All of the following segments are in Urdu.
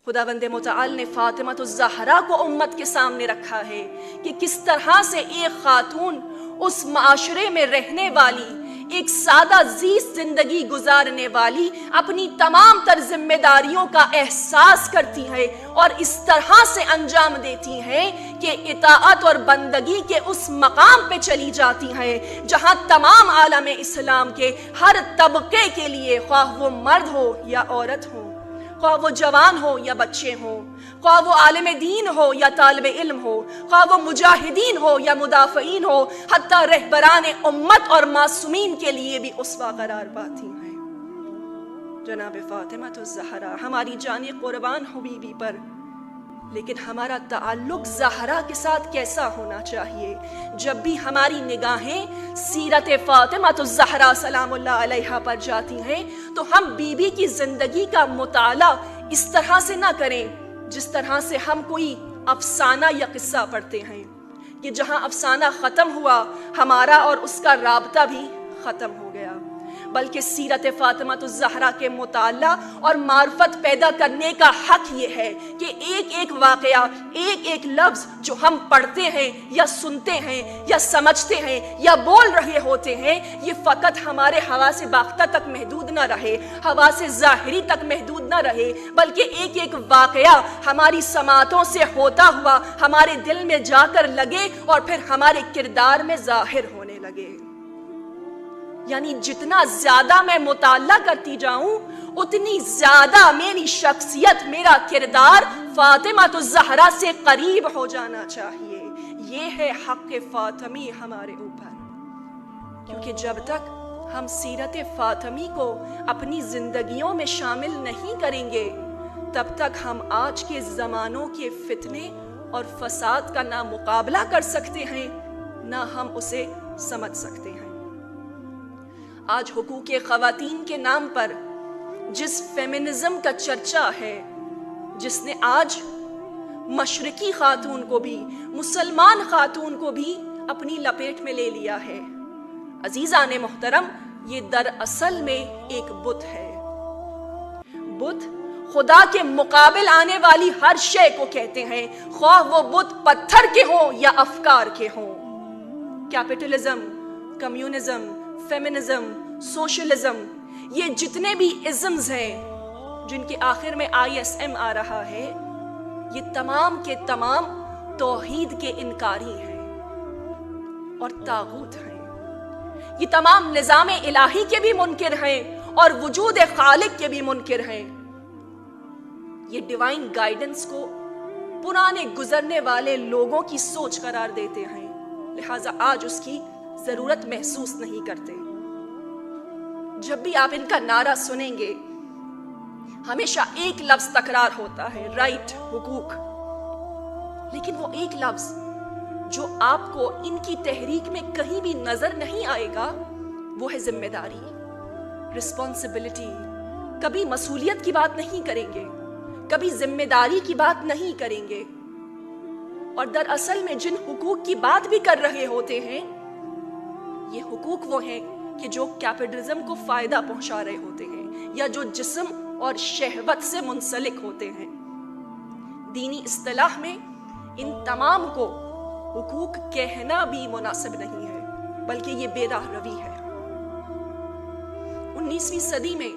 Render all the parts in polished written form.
خداوند متعال نے فاطمہ الزہرا کو امت کے سامنے رکھا ہے کہ کس طرح سے ایک خاتون اس معاشرے میں رہنے والی، ایک سادہ زیست زندگی گزارنے والی اپنی تمام تر ذمہ داریوں کا احساس کرتی ہے اور اس طرح سے انجام دیتی ہیں کہ اطاعت اور بندگی کے اس مقام پہ چلی جاتی ہیں جہاں تمام عالم اسلام کے ہر طبقے کے لیے، خواہ وہ مرد ہو یا عورت ہو، خواہ وہ جوان ہو یا بچے ہوں، خواہ وہ عالم دین ہو یا طالب علم ہو، خواہ وہ مجاہدین ہو یا مدافعین ہو، حتیٰ رہبران امت اور معصومین کے لیے بھی اسوہ قرار پاتی ہیں۔ جناب فاطمہ الزہرا ہماری جان قربان ہو بی بی پر، لیکن ہمارا تعلق زہرا کے ساتھ کیسا ہونا چاہیے؟ جب بھی ہماری نگاہیں سیرت فاطمہ الزہرا سلام اللہ علیہا پر جاتی ہیں تو ہم بی بی کی زندگی کا مطالعہ اس طرح سے نہ کریں جس طرح سے ہم کوئی افسانہ یا قصہ پڑھتے ہیں کہ جہاں افسانہ ختم ہوا ہمارا اور اس کا رابطہ بھی ختم ہو گیا، بلکہ سیرت فاطمہ الزہرا کے مطالعہ اور معرفت پیدا کرنے کا حق یہ ہے کہ ایک ایک واقعہ، ایک ایک لفظ جو ہم پڑھتے ہیں یا سنتے ہیں یا سمجھتے ہیں یا بول رہے ہوتے ہیں، یہ فقط ہمارے حواس باختہ تک محدود نہ رہے، حواس ظاہری تک محدود نہ رہے، بلکہ ایک ایک واقعہ ہماری سماعتوں سے ہوتا ہوا ہمارے دل میں جا کر لگے اور پھر ہمارے کردار میں ظاہر ہونے لگے۔ یعنی جتنا زیادہ میں مطالعہ کرتی جاؤں اتنی زیادہ میری شخصیت، میرا کردار فاطمہ الزہرا سے قریب ہو جانا چاہیے۔ یہ ہے حق فاطمی ہمارے اوپر، کیونکہ جب تک ہم سیرت فاطمی کو اپنی زندگیوں میں شامل نہیں کریں گے تب تک ہم آج کے زمانوں کے فتنے اور فساد کا نہ مقابلہ کر سکتے ہیں نہ ہم اسے سمجھ سکتے ہیں۔ آج حقوق خواتین کے نام پر جس فیمنزم کا چرچا ہے، جس نے آج مشرقی خاتون کو بھی، مسلمان خاتون کو بھی اپنی لپیٹ میں لے لیا ہے، عزیزان محترم، یہ دراصل میں ایک بت ہے۔ بت خدا کے مقابل آنے والی ہر شے کو کہتے ہیں، خواہ وہ بت پتھر کے ہوں یا افکار کے ہوں۔ کیپٹلزم، کمیونزم، فیمنزم، سوشلزم، یہ جتنے بھی ازمز ہیں جن کے آخر میں ISM آ رہا ہے، یہ تمام کے تمام توحید کے انکاری ہیں اور طاغوت ہیں۔ یہ تمام نظام الہی کے بھی منکر ہیں اور وجود خالق کے بھی منکر ہیں۔ یہ ڈیوائن گائیڈنس کو پرانے گزرنے والے لوگوں کی سوچ قرار دیتے ہیں، لہٰذا آج اس کی ضرورت محسوس نہیں کرتے۔ جب بھی آپ ان کا نعرہ سنیں گے ہمیشہ ایک لفظ تکرار ہوتا ہے، رائٹ، حقوق، لیکن وہ ایک لفظ جو آپ کو ان کی تحریک میں کہیں بھی نظر نہیں آئے گا وہ ہے ذمہ داری، رسپانسبلٹی۔ کبھی مسئولیت کی بات نہیں کریں گے، کبھی ذمہ داری کی بات نہیں کریں گے، اور دراصل میں جن حقوق کی بات بھی کر رہے ہوتے ہیں یہ حقوق وہ ہیں کہ جو کیپٹلزم کو فائدہ پہنچا رہے ہوتے ہیں یا جو جسم اور شہوت سے منسلک ہوتے ہیں۔ دینی اصطلاح میں ان تمام کو حقوق کہنا بھی مناسب نہیں ہے، بلکہ یہ بے راہ روی ہے۔ 19ویں صدی میں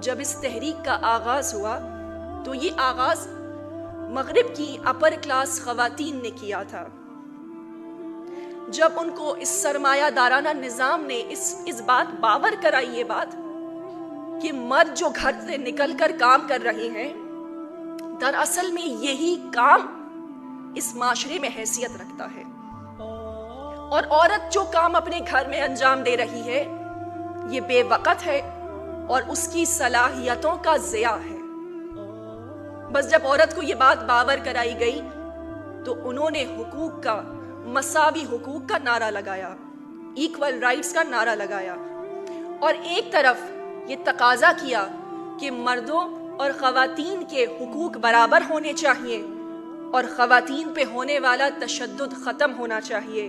جب اس تحریک کا آغاز ہوا تو یہ آغاز مغرب کی اپر کلاس خواتین نے کیا تھا۔ جب ان کو اس سرمایہ دارانہ نظام نے اس بات باور کرائی، یہ بات کہ مرد جو گھر سے نکل کر کام کر رہے ہیں دراصل میں یہی کام اس معاشرے میں حیثیت رکھتا ہے، اور عورت جو کام اپنے گھر میں انجام دے رہی ہے یہ بے وقت ہے اور اس کی صلاحیتوں کا ضیاع ہے۔ بس جب عورت کو یہ بات باور کرائی گئی تو انہوں نے حقوق کا، مساوی حقوق کا نعرہ لگایا، ایکول رائٹس کا نعرہ لگایا، اور ایک طرف یہ تقاضا کیا کہ مردوں اور خواتین کے حقوق برابر ہونے چاہیے اور خواتین پہ ہونے والا تشدد ختم ہونا چاہیے۔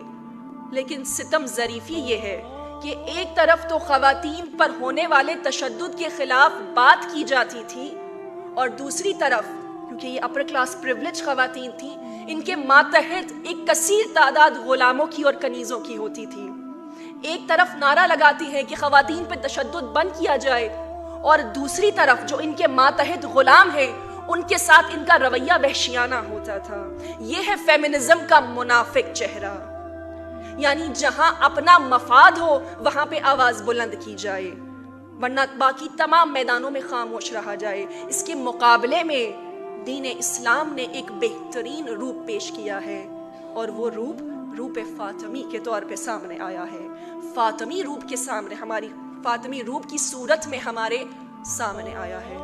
لیکن ستم ظریفی یہ ہے کہ ایک طرف تو خواتین پر ہونے والے تشدد کے خلاف بات کی جاتی تھی اور دوسری طرف کیونکہ یہ اپر کلاس پریولیج خواتین تھیں، ان کے ماتحت ایک کثیر تعداد غلاموں کی اور کنیزوں کی ہوتی تھی۔ ایک طرف نعرہ لگاتی ہیں کہ خواتین پہ تشدد بند کیا جائے، اور دوسری طرف جو ان کے ماتحت غلام ہیں ان کے ساتھ ان کا رویہ وحشیانہ ہوتا تھا۔ یہ ہے فیمنزم کا منافق چہرہ، یعنی جہاں اپنا مفاد ہو وہاں پہ آواز بلند کی جائے، ورنہ باقی تمام میدانوں میں خاموش رہا جائے۔ اس کے مقابلے میں دین اسلام نے ایک بہترین روپ پیش کیا ہے، اور وہ روپ فاطمی کے طور پہ سامنے آیا ہے۔ فاطمی روپ کے سامنے، ہماری فاطمی روپ کی صورت میں ہمارے سامنے آیا ہے،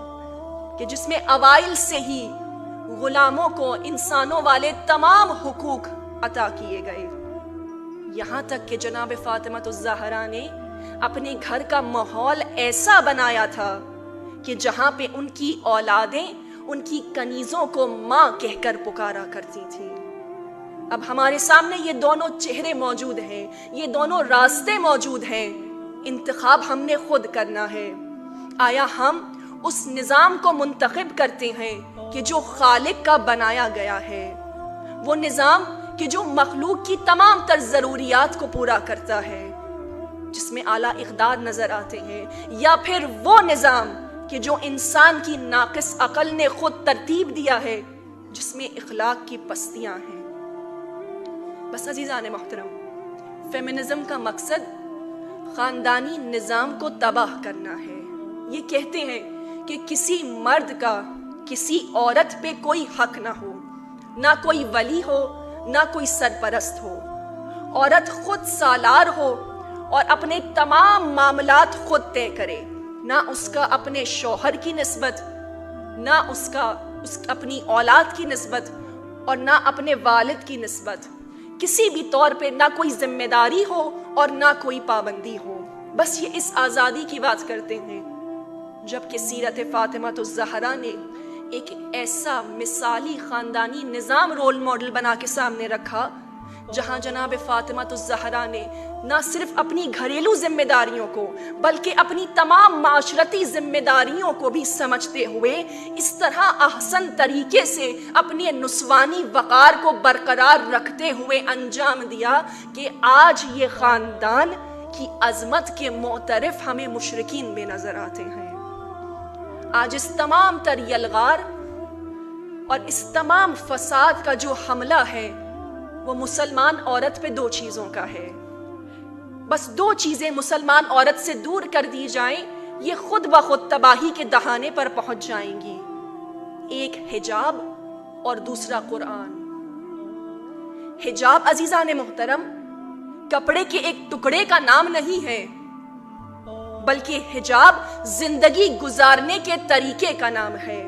کہ جس میں اوائل سے ہی غلاموں کو انسانوں والے تمام حقوق عطا کیے گئے، یہاں تک کہ جناب فاطمہ الزہرا نے اپنے گھر کا ماحول ایسا بنایا تھا کہ جہاں پہ ان کی اولادیں ان کی کنیزوں کو ماں کہہ کر پکارا کرتی تھیں۔ اب ہمارے سامنے یہ دونوں چہرے موجود ہیں، یہ دونوں راستے موجود ہیں، انتخاب ہم نے خود کرنا ہے۔ آیا ہم اس نظام کو منتخب کرتے ہیں کہ جو خالق کا بنایا گیا ہے، وہ نظام کہ جو مخلوق کی تمام تر ضروریات کو پورا کرتا ہے، جس میں اعلیٰ اقدار نظر آتے ہیں، یا پھر وہ نظام کہ جو انسان کی ناقص عقل نے خود ترتیب دیا ہے، جس میں اخلاق کی پستیاں ہیں۔ بس عزیزان محترم، فیمنزم کا مقصد خاندانی نظام کو تباہ کرنا ہے۔ یہ کہتے ہیں کہ کسی مرد کا کسی عورت پہ کوئی حق نہ ہو، نہ کوئی ولی ہو، نہ کوئی سرپرست ہو، عورت خود سالار ہو اور اپنے تمام معاملات خود طے کرے، نہ اس کا اپنے شوہر کی نسبت، نہ اس اپنی اولاد کی نسبت، اور نہ اپنے والد کی نسبت، کسی بھی طور پہ نہ کوئی ذمہ داری ہو اور نہ کوئی پابندی ہو۔ بس یہ اس آزادی کی بات کرتے ہیں، جبکہ سیرت فاطمہ الزہرا نے ایک ایسا مثالی خاندانی نظام رول ماڈل بنا کے سامنے رکھا، جہاں جناب فاطمہ الزہرا نے نہ صرف اپنی گھریلو ذمہ داریوں کو بلکہ اپنی تمام معاشرتی ذمہ داریوں کو بھی سمجھتے ہوئے اس طرح احسن طریقے سے اپنے نسوانی وقار کو برقرار رکھتے ہوئے انجام دیا کہ آج یہ خاندان کی عظمت کے معترف ہمیں مشرکین میں نظر آتے ہیں۔ آج اس تمام تر یلغار اور اس تمام فساد کا جو حملہ ہے وہ مسلمان عورت پہ دو چیزوں کا ہے۔ بس دو چیزیں مسلمان عورت سے دور کر دی جائیں، یہ خود بخود تباہی کے دہانے پر پہنچ جائیں گی۔ ایک حجاب اور دوسرا قرآن۔ حجاب عزیزان محترم کپڑے کے ایک ٹکڑے کا نام نہیں ہے، بلکہ حجاب زندگی گزارنے کے طریقے کا نام ہے۔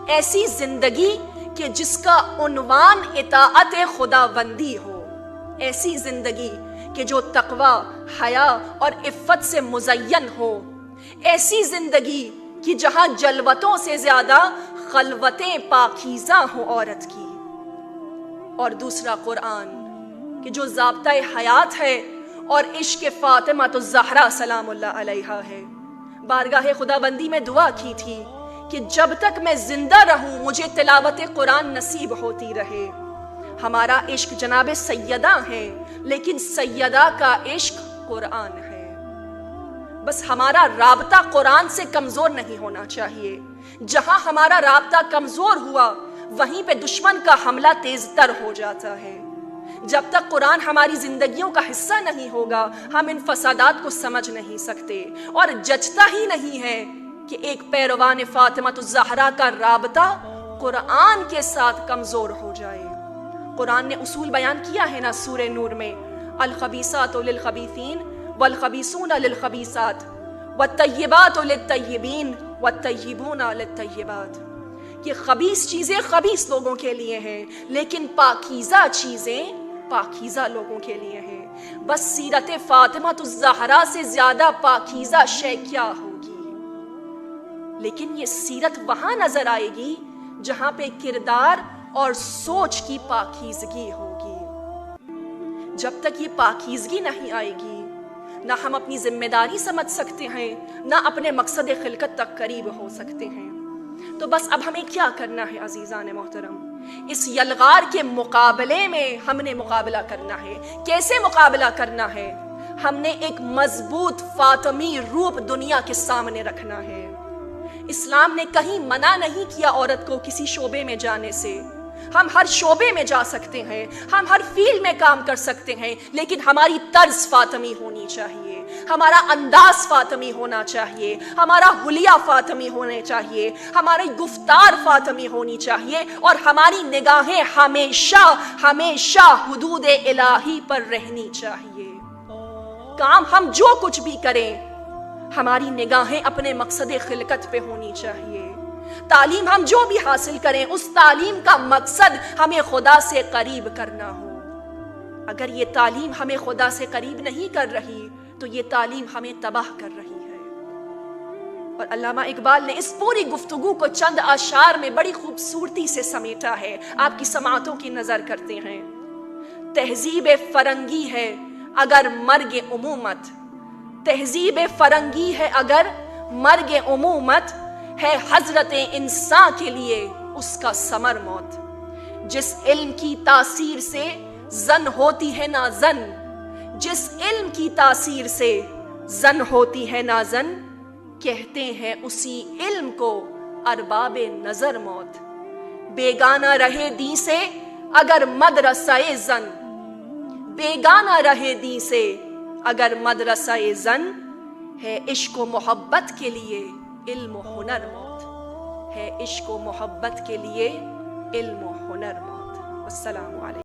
ایسی زندگی کہ جس کا عنوان اطاعت خداوندی ہو، ایسی زندگی کہ جو تقوی، حیا اور عفت سے مزین ہو، ایسی زندگی کہ جہاں جلوتوں سے زیادہ خلوتیں پاکیزہ ہوں عورت کی، اور دوسرا قرآن کہ جو ضابطہ حیات ہے اور عشق فاطمہ الزہرا سلام اللہ علیہا ہے۔ بارگاہ خداوندی میں دعا کی تھی کہ جب تک میں زندہ رہوں مجھے تلاوت قرآن نصیب ہوتی رہے۔ ہمارا عشق جناب سیدہ ہے، لیکن سیدہ کا عشق قرآن ہے۔ بس ہمارا رابطہ قرآن سے کمزور نہیں ہونا چاہیے۔ جہاں ہمارا رابطہ کمزور ہوا وہیں پہ دشمن کا حملہ تیز تر ہو جاتا ہے۔ جب تک قرآن ہماری زندگیوں کا حصہ نہیں ہوگا ہم ان فسادات کو سمجھ نہیں سکتے، اور جچتا ہی نہیں ہے کہ ایک پیروان فاطمہ الزہرا کا رابطہ قرآن کے ساتھ کمزور ہو جائے۔ قرآن نے اصول بیان کیا ہے نا سورہ نور میں، الخبیثات للخبیثین والخبیثون للخبیثات والطیبات للطیبین والطیبون للطیبات۔ یہ خبیث چیزیں خبیث لوگوں کے لیے ہیں، لیکن پاکیزہ چیزیں پاکیزہ لوگوں کے لیے ہیں۔ بس سیرت فاطمہ الزہرا سے زیادہ پاکیزہ شے کیا ہوگی؟ لیکن یہ سیرت وہاں نظر آئے گی جہاں پہ کردار اور سوچ کی پاکیزگی ہوگی۔ جب تک یہ پاکیزگی نہیں آئے گی نہ ہم اپنی ذمہ داری سمجھ سکتے ہیں، نہ اپنے مقصد خلقت تک قریب ہو سکتے ہیں۔ تو بس اب ہمیں کیا کرنا ہے عزیزان محترم؟ اس یلغار کے مقابلے میں ہم نے مقابلہ کرنا ہے۔ کیسے مقابلہ کرنا ہے؟ ہم نے ایک مضبوط فاطمی روپ دنیا کے سامنے رکھنا ہے۔ اسلام نے کہیں منع نہیں کیا عورت کو کسی شعبے میں جانے سے۔ ہم ہر شعبے میں جا سکتے ہیں، ہم ہر فیلڈ میں کام کر سکتے ہیں، لیکن ہماری طرز فاطمی ہونی چاہیے، ہمارا انداز فاطمی ہونا چاہیے، ہمارا حلیہ فاطمی ہونے چاہیے، ہماری گفتار فاطمی ہونی چاہیے، اور ہماری نگاہیں ہمیشہ ہمیشہ حدود الہی پر رہنی چاہیے۔ کام ہم جو کچھ بھی کریں، ہماری نگاہیں اپنے مقصد خلقت پہ ہونی چاہیے۔ تعلیم ہم جو بھی حاصل کریں، اس تعلیم کا مقصد ہمیں خدا سے قریب کرنا ہو۔ اگر یہ تعلیم ہمیں خدا سے قریب نہیں کر رہی تو یہ تعلیم ہمیں تباہ کر رہی ہے۔ اور علامہ اقبال نے اس پوری گفتگو کو چند اشعار میں بڑی خوبصورتی سے سمیٹا ہے۔ آپ کی سماعتوں کی نظر کرتے ہیں۔ تہذیب فرنگی ہے اگر مرگ عمومت، تہذیب فرنگی ہے اگر مرگ عمومت، ہے حضرت انسان کے لیے اس کا ثمر موت۔ جس علم کی تاثیر سے زن ہوتی ہے نازن، جس علم کی تاثیر سے زن ہوتی ہے نازن، کہتے ہیں اسی علم کو ارباب نظر موت۔ بیگانہ رہے دین سے اگر مدرسہ زن، بیگانہ رہے دین سے اگر مدرسہ زن، ہے عشق و محبت کے لیے علم و ہنر موت، ہے عشق و محبت کے لیے علم و ہنر موت۔ والسلام علیکم۔